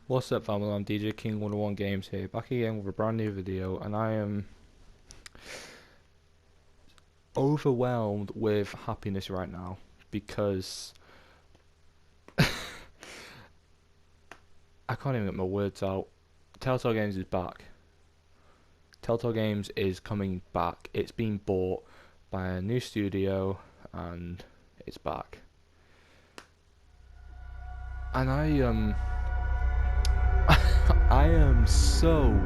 What's up, family? I'm DJ King 101 Games here, back again with a brand new video, and I am overwhelmed with happiness right now because I can't even get my words out. Telltale Games is back. Telltale Games is coming back. It's been bought by a new studio, and it's back. And I am so.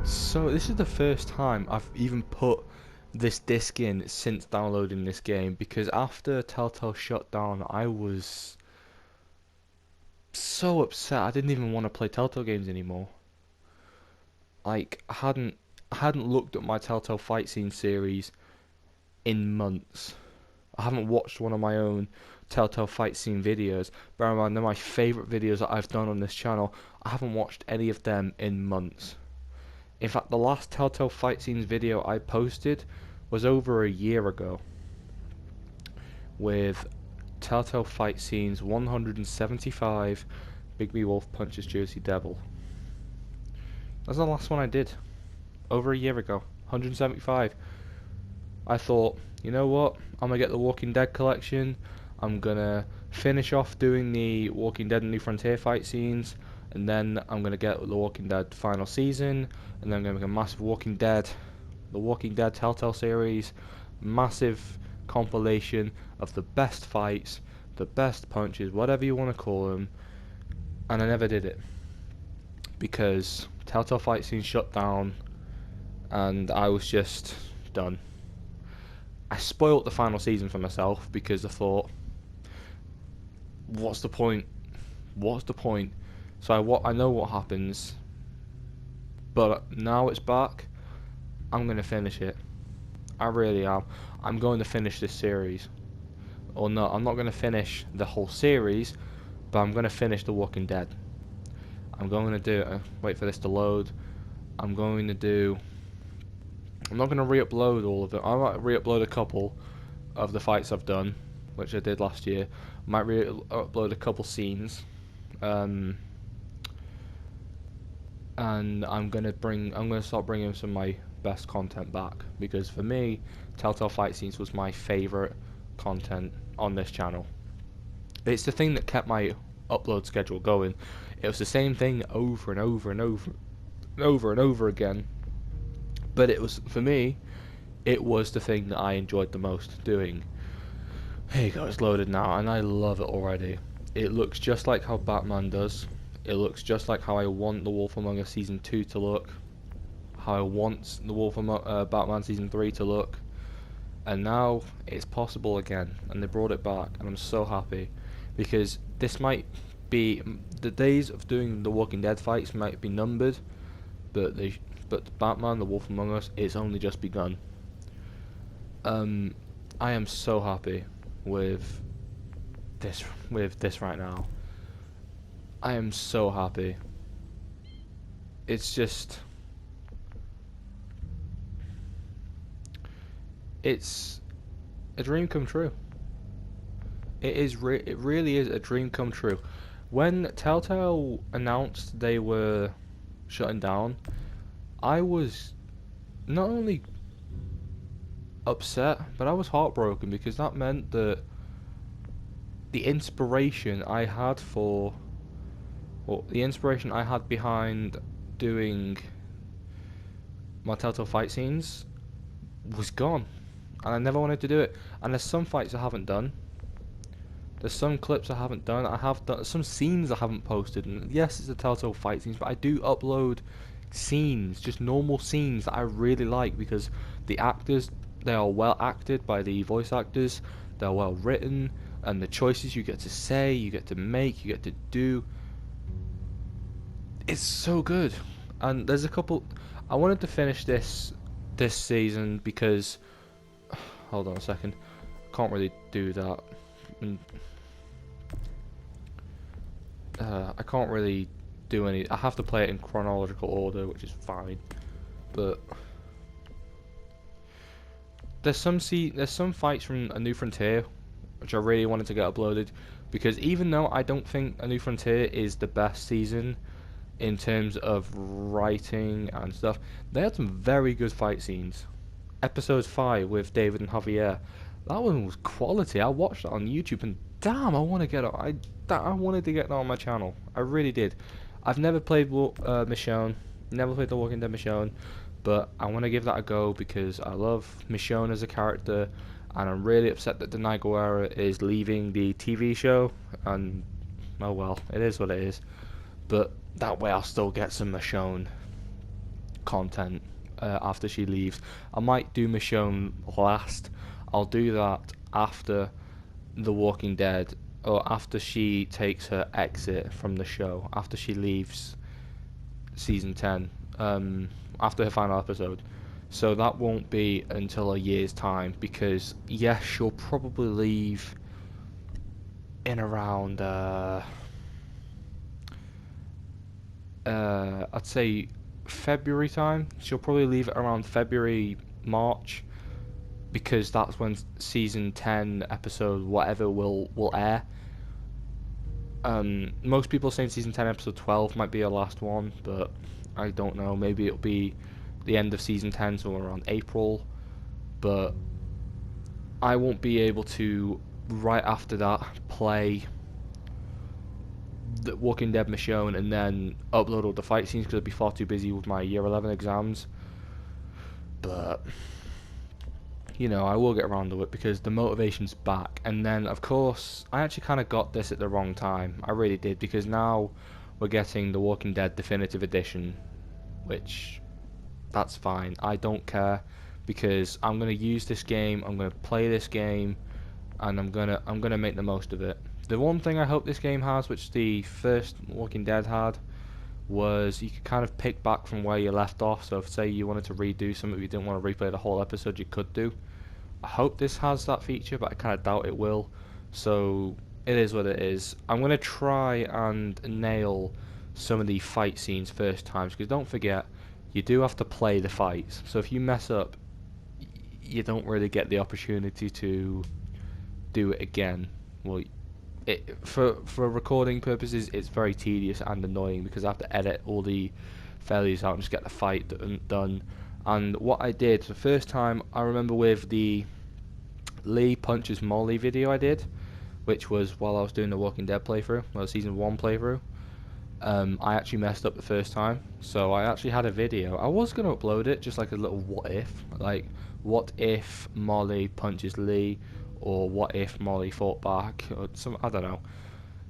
This is the first time I've even put this disc in since downloading this game, because after Telltale shut down, I was so upset. I didn't even want to play Telltale games anymore. Like, I hadn't looked at my Telltale fight scene series in months. I haven't watched one of my own Telltale fight scene videos. Bear in mind, they're my favourite videos that I've done on this channel. I haven't watched any of them in months. In fact, the last Telltale fight scenes video I posted was over a year ago, with Telltale fight scenes 175, Bigby Wolf punches Jersey Devil. That's the last one I did, over a year ago, 175. I thought, you know what, I'm going to get the Walking Dead collection, I'm going to finish off doing the Walking Dead and New Frontier fight scenes, and then I'm going to get the Walking Dead final season, and then I'm going to make a massive the Walking Dead Telltale Series, massive compilation of the best fights, the best punches, whatever you want to call them, and I never did it, because Telltale fight scene shut down, and I was just done. I spoilt the final season for myself because I thought, what's the point? What's the point? So I know what happens, but now it's back. I'm gonna finish it. I really am. I'm going to finish this series. Or no, I'm not gonna finish the whole series, but I'm gonna finish The Walking Dead. I'm going to do it. Wait for this to load. I'm not gonna re-upload all of it. I might re-upload a couple of the fights I've done, which I did last year. Might re-upload a couple scenes. And I'm gonna start bringing some of my best content back, because for me, Telltale fight scenes was my favorite content on this channel. It's the thing that kept my upload schedule going. It was the same thing over and over and over and over and over again, but it was, for me, it was the thing that I enjoyed the most doing. Here you go, it's loaded now, and I love it already. It looks just like how Batman does. It looks just like how I want The Wolf Among Us Season 2 to look. How I want The Wolf Among Batman Season 3 to look. And now it's possible again, and they brought it back, and I'm so happy, because this might be, the days of doing the Walking Dead fights might be numbered, but Batman, The Wolf Among Us, it's only just begun. I am so happy with this right now. I am so happy. It's just, it's a dream come true. It really is a dream come true. When Telltale announced they were shutting down, I was not only upset, but I was heartbroken, because that meant that the inspiration I had behind doing my Telltale fight scenes was gone, and I never wanted to do it. And there's some fights I haven't done. There's some clips I haven't done. I have done some scenes I haven't posted, and yes, it's a Telltale fight scenes, but I do upload scenes, just normal scenes that I really like, because the actors, they are well acted by the voice actors, they're well written, and the choices you get to say, you get to make, you get to do, it's so good. And there's a couple, I wanted to finish this season because, hold on a second, can't really do that. I can't really do any, I have to play it in chronological order, which is fine, but there's some fights from A New Frontier which I really wanted to get uploaded, because even though I don't think A New Frontier is the best season in terms of writing and stuff, they had some very good fight scenes. Episode 5 with David and Javier, that one was quality. I watched it on YouTube and damn, I want to get it. I wanted to get it on my channel. I really did. I've never played Michonne, never played The Walking Dead Michonne, but I want to give that a go because I love Michonne as a character, and I'm really upset that Denai Guerra is leaving the TV show. And oh well, it is what it is. But that way I'll still get some Michonne content after she leaves. I might do Michonne last. I'll do that after The Walking Dead, or after she takes her exit from the show, after she leaves season 10, after her final episode. So that won't be until a year's time, because yes, she'll probably leave in around I'd say February time. She'll probably leave it around February, March, because that's when season 10 episode whatever will air. Most people saying season 10 episode 12 might be her last one, but I don't know. Maybe it'll be the end of season 10, so around April. But I won't be able to right after that play The Walking Dead Michonne and then upload all the fight scenes because I'd be far too busy with my year 11 exams. But you know, I will get around to it because the motivation's back. And then of course I actually kind of got this at the wrong time. I really did, because now we're getting The Walking Dead Definitive Edition, which that's fine. I don't care, because I'm gonna use this game, I'm gonna play this game, and I'm gonna make the most of it. The one thing I hope this game has, which the first Walking Dead had, was you could kind of pick back from where you left off. So if say you wanted to redo something, you didn't want to replay the whole episode, you could do. I hope this has that feature, but I kind of doubt it will. So it is what it is. I'm gonna try and nail some of the fight scenes first times, because don't forget, you do have to play the fights. So if you mess up, you don't really get the opportunity to do it again. Well, for recording purposes, it's very tedious and annoying because I have to edit all the failures out and just get the fight done. And what I did the first time, I remember with the Lee punches Molly video I did, which was while I was doing the Walking Dead playthrough, well, season 1 playthrough. I actually messed up the first time, so I actually had a video. I was going to upload it, just like a little what if, like what if Molly punches Lee, or what if Molly fought back, or some, I don't know.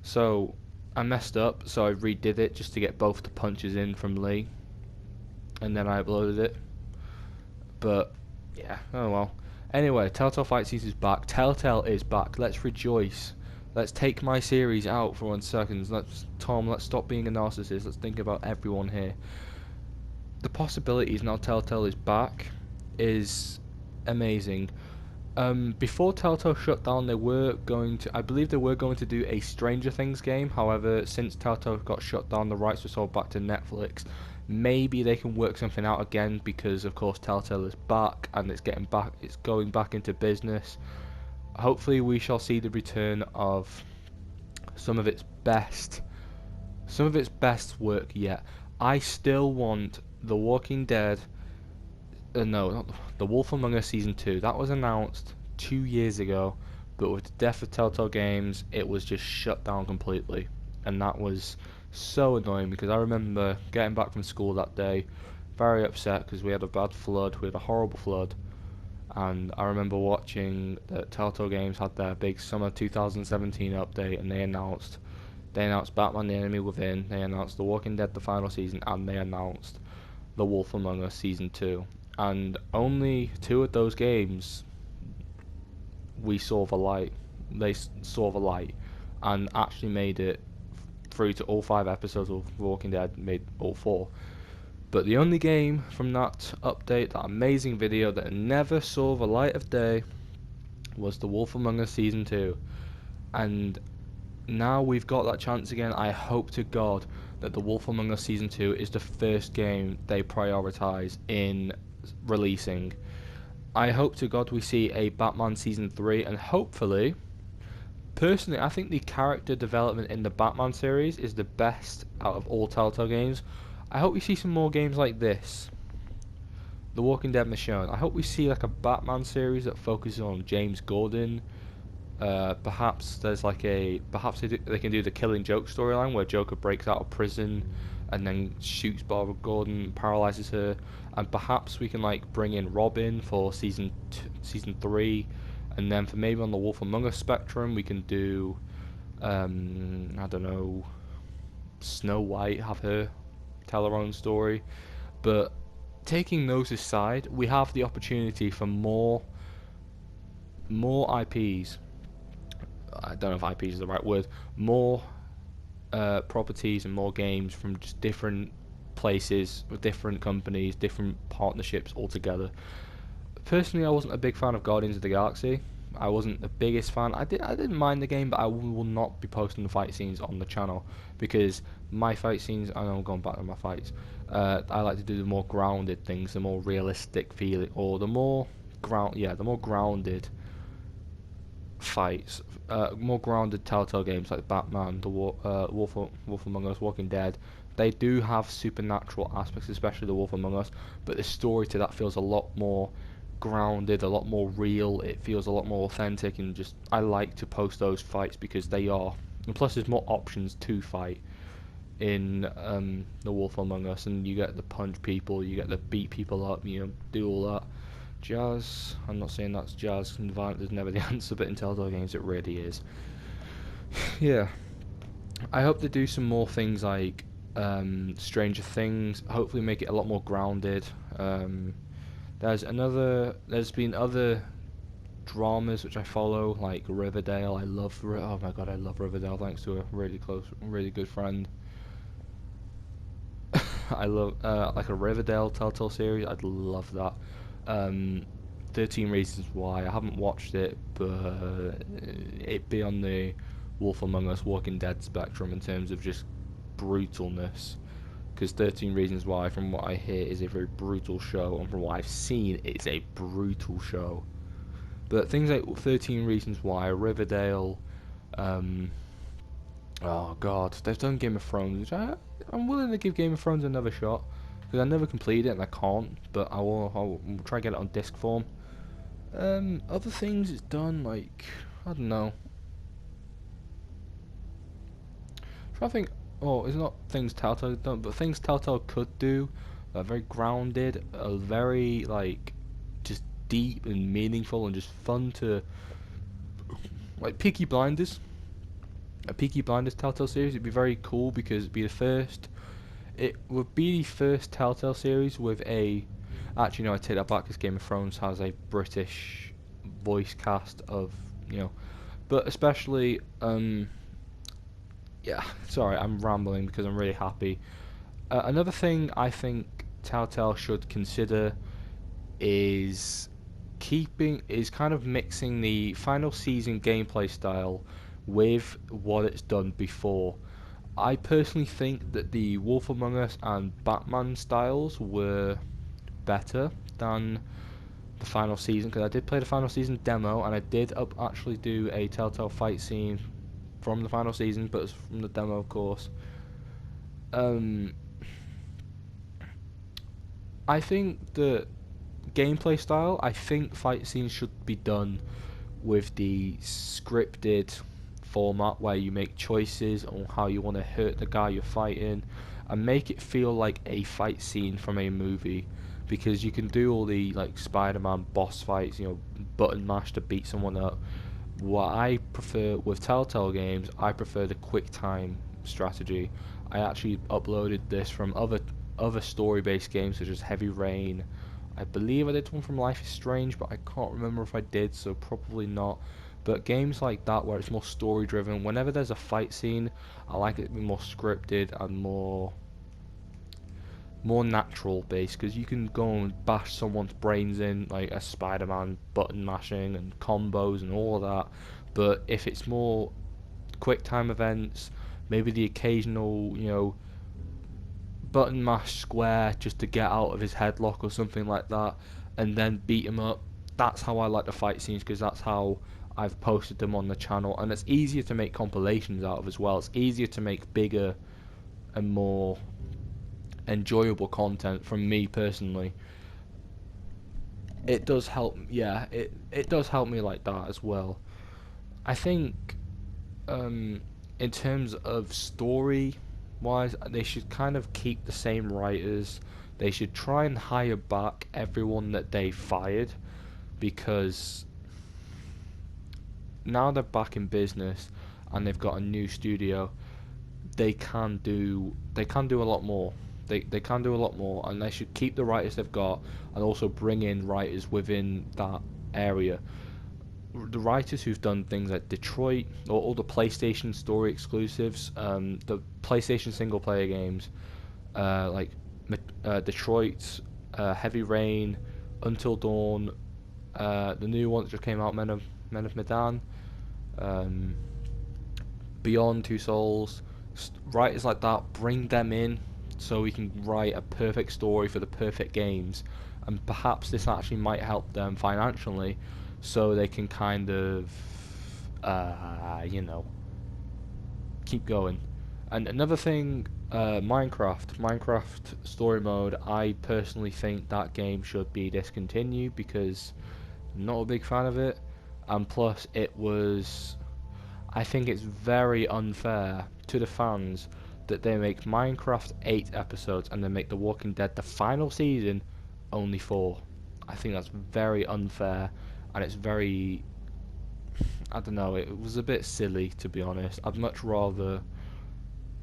So I messed up, so I redid it just to get both the punches in from Lee, and then I uploaded it. But yeah, oh well. Anyway, Telltale Fight Series is back. Telltale is back. Let's rejoice. Let's take my series out for 1 second. Let's stop being a narcissist. Let's think about everyone here. The possibilities now Telltale is back is amazing. Before Telltale shut down, they were going to, I believe they were going to do a Stranger Things game. However, since Telltale got shut down, the rights were sold back to Netflix. Maybe they can work something out again, because of course Telltale is back and it's going back into business. Hopefully we shall see the return of some of its best work yet. I still want The Walking Dead, no, not The Wolf Among Us Season 2. That was announced 2 years ago, but with the death of Telltale Games, it was just shut down completely. And that was so annoying, because I remember getting back from school that day, very upset because we had a bad flood, we had a horrible flood. And I remember watching that Telltale Games had their big summer 2017 update, and they announced Batman: The Enemy Within, they announced The Walking Dead the final season, and they announced The Wolf Among Us Season 2. And only 2 of those games we saw the light. They saw the light and actually made it through to all 5 episodes of The Walking Dead, made all 4. But the only game from that update, that amazing video that never saw the light of day, was The Wolf Among Us Season 2. And now we've got that chance again. I hope to God that The Wolf Among Us Season 2 is the first game they prioritise in releasing. I hope to God we see a Batman Season 3, and hopefully Personally, I think the character development in the Batman series is the best out of all Telltale games. I hope we see some more games like this. The Walking Dead Michonne. I hope we see like a Batman series that focuses on James Gordon. Perhaps there's like perhaps they can do the Killing Joke storyline where Joker breaks out of prison and then shoots Barbara Gordon, paralyzes her, and perhaps we can like bring in Robin for season 3, and then for maybe on the Wolf Among Us spectrum we can do I don't know, Snow White, have her tell her own story. But taking those aside, we have the opportunity for more IPs. I don't know if IP is the right word. More properties and more games from just different places, with different companies, different partnerships altogether. Personally, I wasn't a big fan of Guardians of the Galaxy. I wasn't the biggest fan. I didn't mind the game, but I will not be posting the fight scenes on the channel because my fight scenes. I know I'm going back to my fights. I like to do the more grounded things, the more realistic feeling, or the more the more grounded fights, more grounded Telltale games like Batman, the Wolf Among Us, Walking Dead. They do have supernatural aspects, especially the Wolf Among Us, but the story to that feels a lot more grounded, a lot more real. It feels a lot more authentic, and just I like to post those fights because they are. And plus, there's more options to fight in the Wolf Among Us, and you get to punch people, you get to beat people up, do all that jazz. I'm not saying that's jazz and violent is never the answer, but in Telltale games it really is. Yeah, I hope they do some more things like Stranger Things. Hopefully make it a lot more grounded. There's been other dramas which I follow, like Riverdale. Oh my god, I love Riverdale thanks to a really good friend. I love like a Riverdale Telltale series. I'd love that. 13 Reasons Why. I haven't watched it, but it'd be on the Wolf Among Us, Walking Dead spectrum in terms of just brutalness. Because 13 Reasons Why, from what I hear, is a very brutal show, and from what I've seen, it's a brutal show. But things like 13 Reasons Why, Riverdale, oh god, they've done Game of Thrones, which I'm willing to give Game of Thrones another shot. Because I never completed it and I can't, but I'll try to get it on disc form. Other things it's done, like, I don't know. I think, it's not things Telltale done, but things Telltale could do are very grounded, are very, like, just deep and meaningful and just fun to, like, Peaky Blinders. A Peaky Blinders Telltale series, it'd be very cool because it'd be the first. It would be the first Telltale series with a. Actually, no, I take that back because Game of Thrones has a British voice cast of, but especially, yeah. Sorry, I'm rambling because I'm really happy. Another thing I think Telltale should consider is kind of mixing the final season gameplay style with what it's done before. I personally think that the Wolf Among Us and Batman styles were better than the final season, because I did play the final season demo and I did actually do a Telltale fight scene from the final season, but it's from the demo, of course. I think the gameplay style, I think fight scenes should be done with the scripted format where you make choices on how you want to hurt the guy you're fighting and make it feel like a fight scene from a movie, because you can do all the like Spider-Man boss fights, button mash to beat someone up. What I prefer with Telltale games, I prefer the quick time strategy. I actually uploaded this from other story-based games such as Heavy Rain. I believe I did one from Life is Strange, but I can't remember if I did, so probably not. But games like that where it's more story driven, whenever there's a fight scene, I like it to be more scripted and more natural based, because you can go and bash someone's brains in like a Spider-Man button mashing and combos and all of that. But if it's more quick time events, maybe the occasional button mash square just to get out of his headlock or something like that, and then beat him up. That's how I like the fight scenes, because that's how I've posted them on the channel, and it's easier to make compilations out of as well. It's easier to make bigger and more enjoyable content from me personally. It does help, yeah, it does help me like that as well. I think in terms of story wise, they should kind of keep the same writers. They should try and hire back everyone that they fired, because now they're back in business and they've got a new studio. They can do a lot more. They can do a lot more, and they should keep the writers they've got and also bring in writers within that area. The writers who've done things like Detroit, or all the PlayStation story exclusives, the PlayStation single player games, like Detroit, Heavy Rain, Until Dawn, the new one that just came out, Men of Medan, Beyond Two Souls, writers like that, bring them in so we can write a perfect story for the perfect games, and perhaps this actually might help them financially, so they can kind of, keep going. And another thing, Minecraft story mode, I personally think that game should be discontinued because I'm not a big fan of it, and plus I think it's very unfair to the fans that they make Minecraft 8 episodes and then make The Walking Dead the final season only 4. I think that's very unfair, and it's very, I don't know, it was a bit silly, to be honest. I'd much rather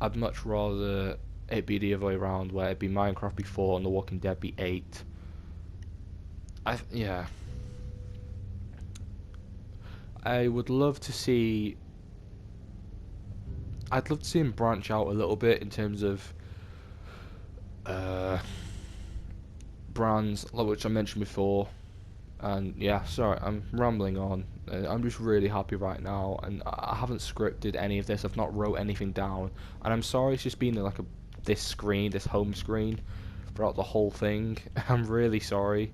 it be the other way around, where it'd be Minecraft be 4 and The Walking Dead be 8. Yeah. I'd love to see him branch out a little bit in terms of brands, which I mentioned before. And yeah, sorry, I'm rambling on. I'm just really happy right now, and I haven't scripted any of this. I've not wrote anything down, and I'm sorry it's just been like this home screen throughout the whole thing. I'm really sorry,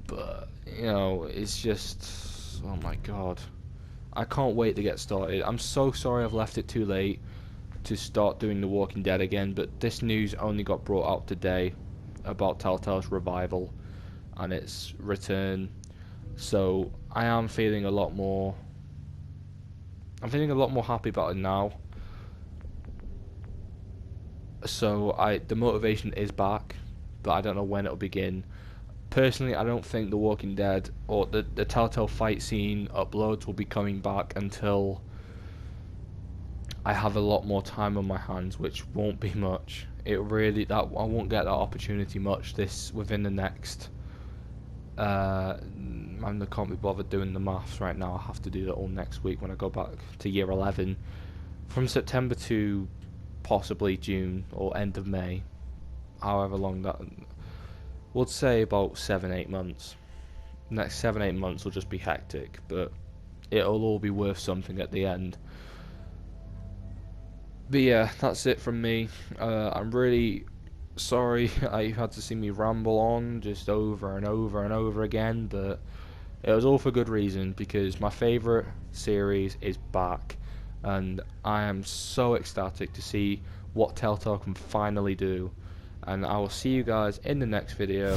but it's just, oh my god, I can't wait to get started. I'm so sorry I've left it too late to start doing The Walking Dead again, but this news only got brought out today about Telltale's revival and its return, so I am feeling a lot more happy about it now. So the motivation is back, but I don't know when it'll begin. Personally, I don't think The Walking Dead or the Telltale fight scene uploads will be coming back until I have a lot more time on my hands, which won't be much. I won't get that opportunity much within the next. I can't be bothered doing the maths right now. I have to do that all next week when I go back to year 11. From September to possibly June or end of May, however long that. We'll say about 7-8 months. The next 7-8 months will just be hectic, but it'll all be worth something at the end. But yeah, that's it from me. I'm really sorry you had to see me ramble on just over and over and over again, but it was all for good reason, because my favourite series is back, and I am so ecstatic to see what Telltale can finally do. And I will see you guys in the next video.